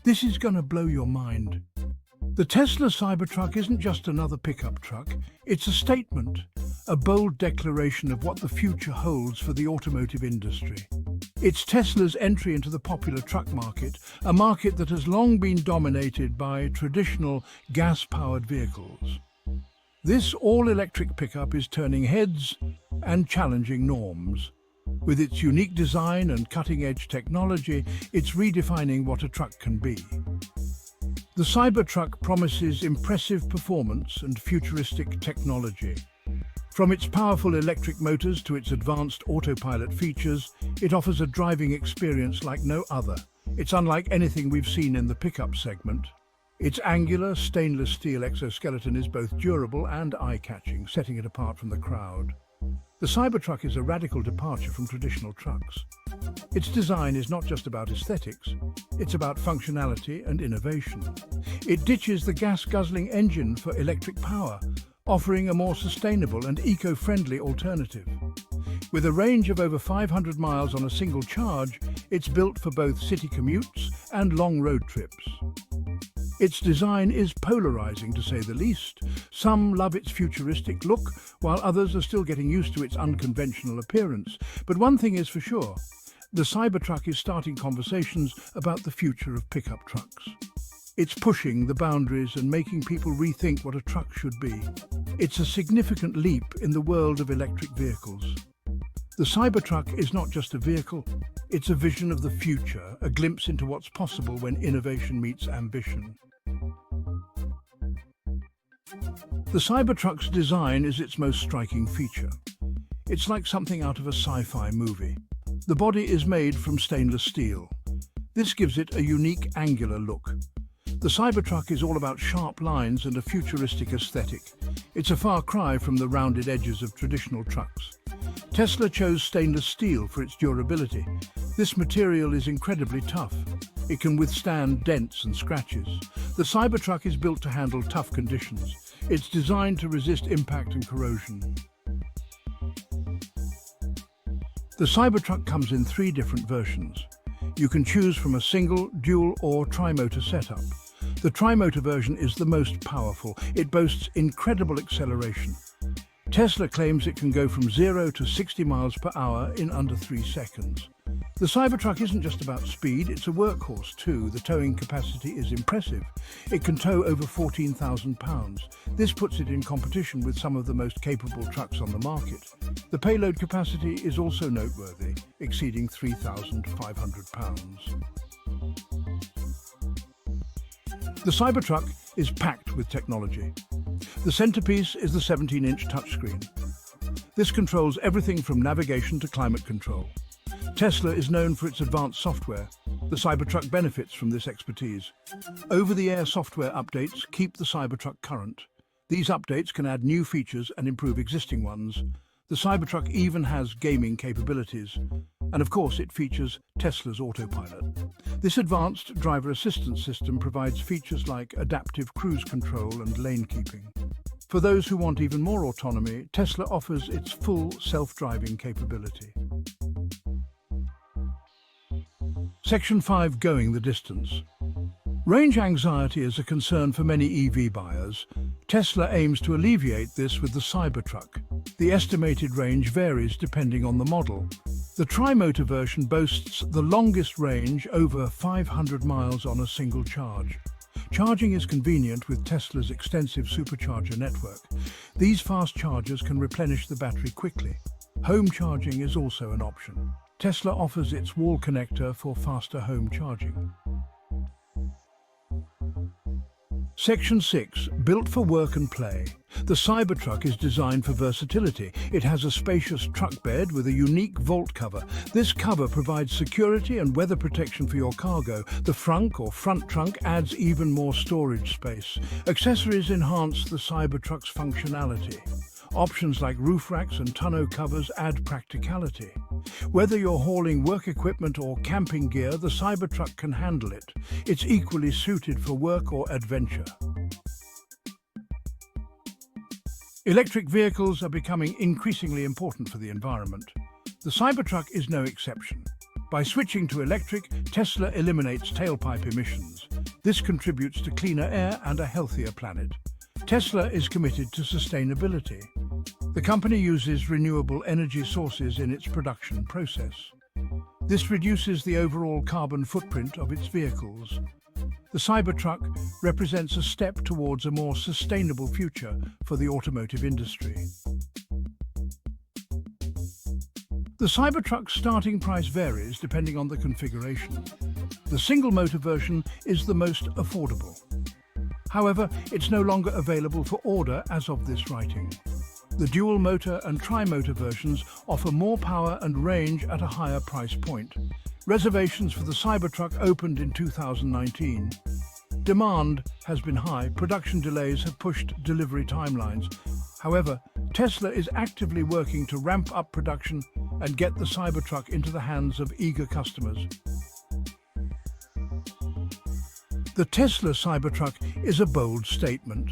This is gonna blow your mind. The Tesla Cybertruck isn't just another pickup truck, it's a statement, a bold declaration of what the future holds for the automotive industry. It's Tesla's entry into the popular truck market, a market that has long been dominated by traditional gas-powered vehicles. This all-electric pickup is turning heads and challenging norms. With its unique design and cutting-edge technology, it's redefining what a truck can be. The Cybertruck promises impressive performance and futuristic technology. From its powerful electric motors to its advanced autopilot features, it offers a driving experience like no other. It's unlike anything we've seen in the pickup segment. Its angular stainless steel exoskeleton is both durable and eye-catching, setting it apart from the crowd. The Cybertruck is a radical departure from traditional trucks. Its design is not just about aesthetics, it's about functionality and innovation. It ditches the gas-guzzling engine for electric power, offering a more sustainable and eco-friendly alternative. With a range of over 500 miles on a single charge, it's built for both city commutes and long road trips. Its design is polarizing, to say the least. Some love its futuristic look, while others are still getting used to its unconventional appearance. But one thing is for sure, the Cybertruck is starting conversations about the future of pickup trucks. It's pushing the boundaries and making people rethink what a truck should be. It's a significant leap in the world of electric vehicles. The Cybertruck is not just a vehicle, it's a vision of the future, a glimpse into what's possible when innovation meets ambition. The Cybertruck's design is its most striking feature. It's like something out of a sci-fi movie. The body is made from stainless steel. This gives it a unique angular look. The Cybertruck is all about sharp lines and a futuristic aesthetic. It's a far cry from the rounded edges of traditional trucks. Tesla chose stainless steel for its durability. This material is incredibly tough. It can withstand dents and scratches. The Cybertruck is built to handle tough conditions. It's designed to resist impact and corrosion. The Cybertruck comes in 3 different versions. You can choose from a single, dual or tri-motor setup. The tri-motor version is the most powerful. It boasts incredible acceleration. Tesla claims it can go from 0 to 60 miles per hour in under 3 seconds. The Cybertruck isn't just about speed, it's a workhorse too. The towing capacity is impressive. It can tow over 14,000 pounds. This puts it in competition with some of the most capable trucks on the market. The payload capacity is also noteworthy, exceeding 3,500 pounds. The Cybertruck is packed with technology. The centerpiece is the 17-inch touchscreen. This controls everything from navigation to climate control. Tesla is known for its advanced software. The Cybertruck benefits from this expertise. Over-the-air software updates keep the Cybertruck current. These updates can add new features and improve existing ones. The Cybertruck even has gaming capabilities. And of course, it features Tesla's autopilot. This advanced driver assistance system provides features like adaptive cruise control and lane keeping. For those who want even more autonomy, Tesla offers its full self-driving capability. Section 5. Going the distance. Range anxiety is a concern for many EV buyers. Tesla aims to alleviate this with the Cybertruck. The estimated range varies depending on the model. The tri-motor version boasts the longest range, over 500 miles on a single charge. Charging is convenient with Tesla's extensive supercharger network. These fast chargers can replenish the battery quickly. Home charging is also an option. Tesla offers its wall connector for faster home charging. Section 6. Built for work and play. The Cybertruck is designed for versatility. It has a spacious truck bed with a unique vault cover. This cover provides security and weather protection for your cargo. The frunk or front trunk adds even more storage space. Accessories enhance the Cybertruck's functionality. Options like roof racks and tonneau covers add practicality. Whether you're hauling work equipment or camping gear, the Cybertruck can handle it. It's equally suited for work or adventure. Electric vehicles are becoming increasingly important for the environment. The Cybertruck is no exception. By switching to electric, Tesla eliminates tailpipe emissions. This contributes to cleaner air and a healthier planet. Tesla is committed to sustainability. The company uses renewable energy sources in its production process. This reduces the overall carbon footprint of its vehicles. The Cybertruck represents a step towards a more sustainable future for the automotive industry. The Cybertruck's starting price varies depending on the configuration. The single-motor version is the most affordable. However, it's no longer available for order as of this writing. The dual-motor and tri-motor versions offer more power and range at a higher price point. Reservations for the Cybertruck opened in 2019. Demand has been high. Production delays have pushed delivery timelines. However, Tesla is actively working to ramp up production and get the Cybertruck into the hands of eager customers. The Tesla Cybertruck is a bold statement.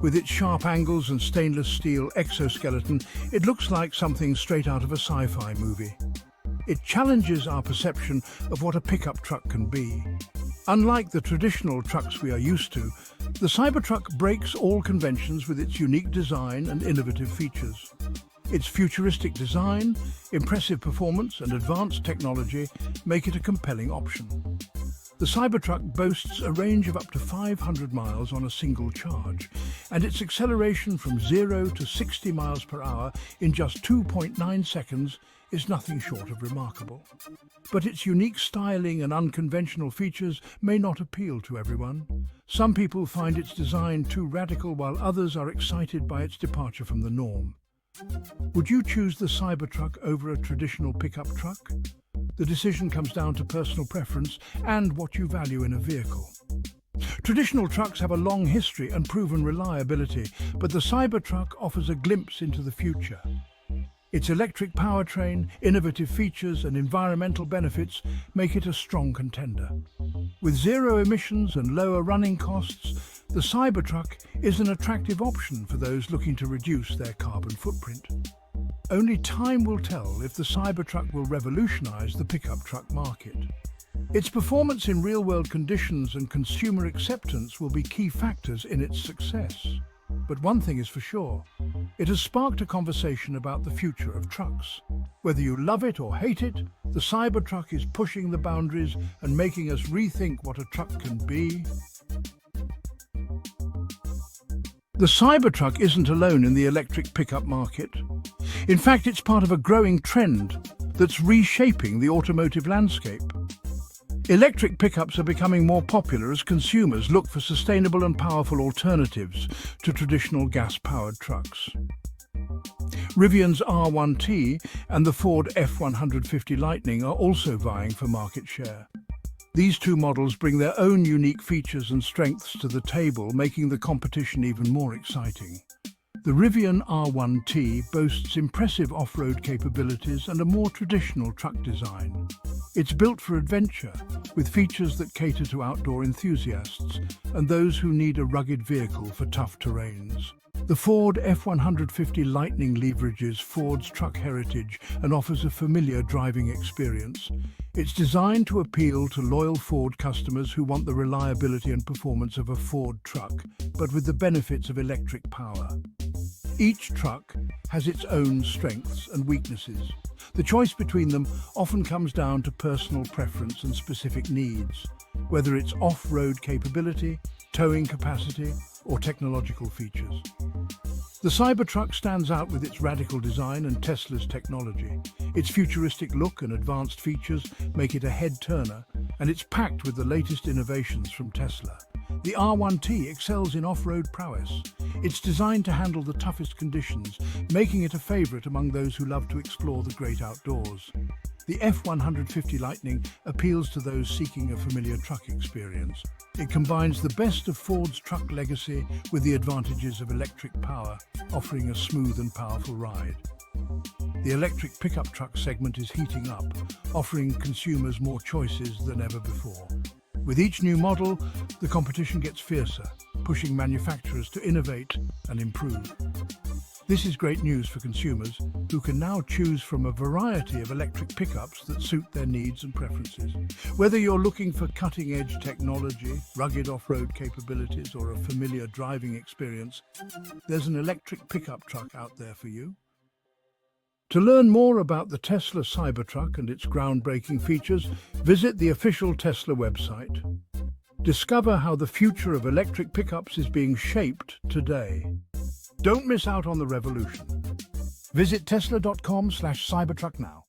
With its sharp angles and stainless steel exoskeleton, it looks like something straight out of a sci-fi movie. It challenges our perception of what a pickup truck can be. Unlike the traditional trucks we are used to, the Cybertruck breaks all conventions with its unique design and innovative features. Its futuristic design, impressive performance, and advanced technology make it a compelling option. The Cybertruck boasts a range of up to 500 miles on a single charge, and its acceleration from 0 to 60 miles per hour in just 2.9 seconds is nothing short of remarkable. But its unique styling and unconventional features may not appeal to everyone. Some people find its design too radical, while others are excited by its departure from the norm. Would you choose the Cybertruck over a traditional pickup truck? The decision comes down to personal preference and what you value in a vehicle. Traditional trucks have a long history and proven reliability, but the Cybertruck offers a glimpse into the future. Its electric powertrain, innovative features, and environmental benefits make it a strong contender. With zero emissions and lower running costs, the Cybertruck is an attractive option for those looking to reduce their carbon footprint. Only time will tell if the Cybertruck will revolutionize the pickup truck market. Its performance in real-world conditions and consumer acceptance will be key factors in its success. But one thing is for sure, it has sparked a conversation about the future of trucks. Whether you love it or hate it, the Cybertruck is pushing the boundaries and making us rethink what a truck can be. The Cybertruck isn't alone in the electric pickup market. In fact, it's part of a growing trend that's reshaping the automotive landscape. Electric pickups are becoming more popular as consumers look for sustainable and powerful alternatives to traditional gas-powered trucks. Rivian's R1T and the Ford F-150 Lightning are also vying for market share. These two models bring their own unique features and strengths to the table, making the competition even more exciting. The Rivian R1T boasts impressive off-road capabilities and a more traditional truck design. It's built for adventure, with features that cater to outdoor enthusiasts and those who need a rugged vehicle for tough terrains. The Ford F-150 Lightning leverages Ford's truck heritage and offers a familiar driving experience. It's designed to appeal to loyal Ford customers who want the reliability and performance of a Ford truck, but with the benefits of electric power. Each truck has its own strengths and weaknesses. The choice between them often comes down to personal preference and specific needs, whether it's off-road capability, towing capacity, or technological features. The Cybertruck stands out with its radical design and Tesla's technology. Its futuristic look and advanced features make it a head-turner, and it's packed with the latest innovations from Tesla. The R1T excels in off-road prowess. It's designed to handle the toughest conditions, making it a favorite among those who love to explore the great outdoors. The F-150 Lightning appeals to those seeking a familiar truck experience. It combines the best of Ford's truck legacy with the advantages of electric power, offering a smooth and powerful ride. The electric pickup truck segment is heating up, offering consumers more choices than ever before. With each new model, the competition gets fiercer, pushing manufacturers to innovate and improve. This is great news for consumers who can now choose from a variety of electric pickups that suit their needs and preferences. Whether you're looking for cutting-edge technology, rugged off-road capabilities, or a familiar driving experience, there's an electric pickup truck out there for you. To learn more about the Tesla Cybertruck and its groundbreaking features, visit the official Tesla website. Discover how the future of electric pickups is being shaped today. Don't miss out on the revolution. Visit tesla.com/Cybertruck now.